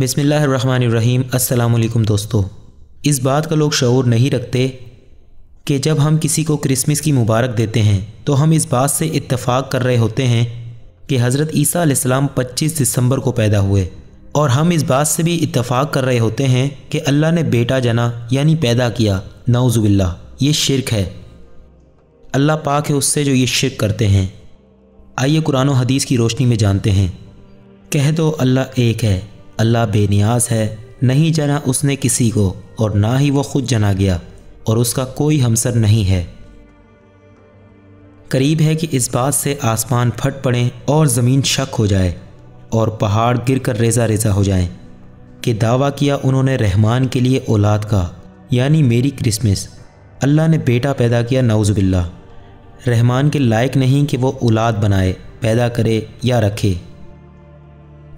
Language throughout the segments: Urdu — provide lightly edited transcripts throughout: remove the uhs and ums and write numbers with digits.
بسم اللہ الرحمن الرحیم۔ السلام علیکم دوستو، اس بات کا لوگ شعور نہیں رکھتے کہ جب ہم کسی کو کرسمس کی مبارک دیتے ہیں تو ہم اس بات سے اتفاق کر رہے ہوتے ہیں کہ حضرت عیسیٰ علیہ السلام 25 دسمبر کو پیدا ہوئے، اور ہم اس بات سے بھی اتفاق کر رہے ہوتے ہیں کہ اللہ نے بیٹا جنا یعنی پیدا کیا۔ نعوذ باللہ، یہ شرک ہے۔ اللہ پاک ہے اس سے جو یہ شرک کرتے ہیں۔ آئیے قرآن و حدیث کی روشنی میں جانتے ہیں۔ کہہ دو اللہ ایک ہے، اللہ بے نیاز ہے، نہیں جنا اس نے کسی کو اور نہ ہی وہ خود جنا گیا، اور اس کا کوئی ہمسر نہیں ہے۔ قریب ہے کہ اس بات سے آسمان پھٹ پڑیں اور زمین شک ہو جائے اور پہاڑ گر کر ریزہ ریزہ ہو جائیں کہ دعویٰ کیا انہوں نے رحمان کے لیے اولاد کا، یعنی میری کرسمس۔ اللہ نے بیٹا پیدا کیا، نعوذ باللہ۔ رحمان کے لائق نہیں کہ وہ اولاد بنائے، پیدا کرے یا رکھے۔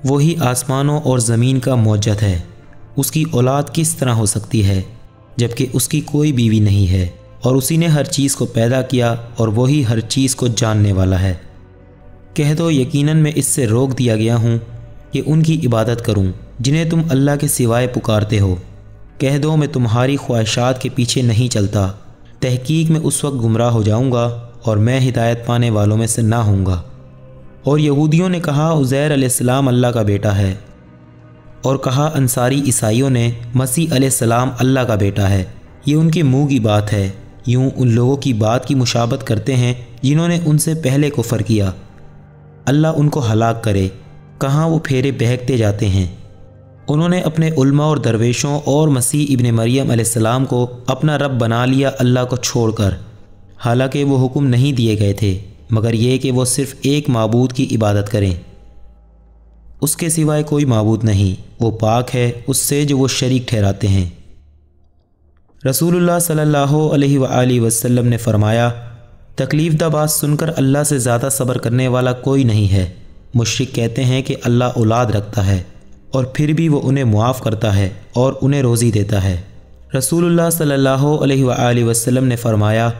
وہی آسمانوں اور زمین کا موجد ہے، اس کی اولاد کس طرح ہو سکتی ہے جبکہ اس کی کوئی بیوی نہیں ہے، اور اسی نے ہر چیز کو پیدا کیا اور وہی ہر چیز کو جاننے والا ہے۔ کہہ دو یقیناً میں اس سے روک دیا گیا ہوں کہ ان کی عبادت کروں جنہیں تم اللہ کے سوائے پکارتے ہو۔ کہہ دو میں تمہاری خواہشات کے پیچھے نہیں چلتا، تحقیق میں اس وقت گمراہ ہو جاؤں گا اور میں ہدایت پانے والوں میں سے نہ ہوں گا۔ اور یہودیوں نے کہا عزیر علیہ السلام اللہ کا بیٹا ہے، اور کہا انصاری عیسائیوں نے مسیح علیہ السلام اللہ کا بیٹا ہے۔ یہ ان کے منہ کی بات ہے، یوں ان لوگوں کی بات کی مشابہت کرتے ہیں جنہوں نے ان سے پہلے کفر کیا۔ اللہ ان کو ہلاک کرے، کہاں وہ پھیرے بہکتے جاتے ہیں۔ انہوں نے اپنے علماء اور درویشوں اور مسیح ابن مریم علیہ السلام کو اپنا رب بنا لیا اللہ کو چھوڑ کر، حالانکہ وہ حکم نہیں دیے گئے تھے مگر یہ کہ وہ صرف ایک معبود کی عبادت کریں، اس کے سوائے کوئی معبود نہیں، وہ پاک ہے اس سے جو وہ شریک ٹھہراتے ہیں۔ رسول اللہ صلی اللہ علیہ وآلہ وسلم نے فرمایا، تکلیف دہ بات سن کر اللہ سے زیادہ صبر کرنے والا کوئی نہیں ہے۔ مشرک کہتے ہیں کہ اللہ اولاد رکھتا ہے اور پھر بھی وہ انہیں معاف کرتا ہے اور انہیں روزی دیتا ہے۔ رسول اللہ صلی اللہ علیہ وآلہ وسلم نے فرمایا،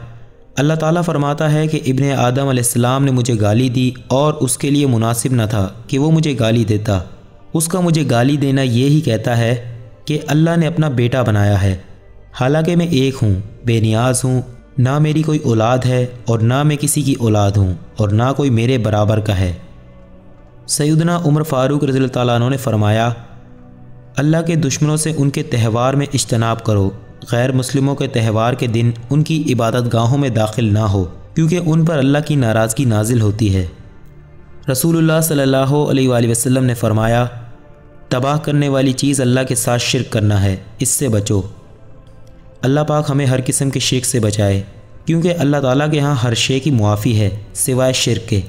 اللہ تعالیٰ فرماتا ہے کہ ابن آدم علیہ السلام نے مجھے گالی دی اور اس کے لیے مناسب نہ تھا کہ وہ مجھے گالی دیتا۔ اس کا مجھے گالی دینا یہی کہتا ہے کہ اللہ نے اپنا بیٹا بنایا ہے، حالانکہ میں ایک ہوں، بے نیاز ہوں، نہ میری کوئی اولاد ہے اور نہ میں کسی کی اولاد ہوں اور نہ کوئی میرے برابر کا ہے۔ سیدنا عمر فاروق رضی اللہ تعالیٰ عنہ نے فرمایا، اللہ کے دشمنوں سے ان کے تہوار میں اجتناب کرو، غیر مسلموں کے تہوار کے دن ان کی عبادت گاہوں میں داخل نہ ہو، کیونکہ ان پر اللہ کی ناراضگی نازل ہوتی ہے۔ رسول اللہ صلی اللہ علیہ وآلہ وسلم نے فرمایا، تباہ کرنے والی چیز اللہ کے ساتھ شرک کرنا ہے، اس سے بچو۔ اللہ پاک ہمیں ہر قسم کے شرک سے بچائے، کیونکہ اللہ تعالیٰ کے ہاں ہر شے کی معافی ہے سوائے شرک کے۔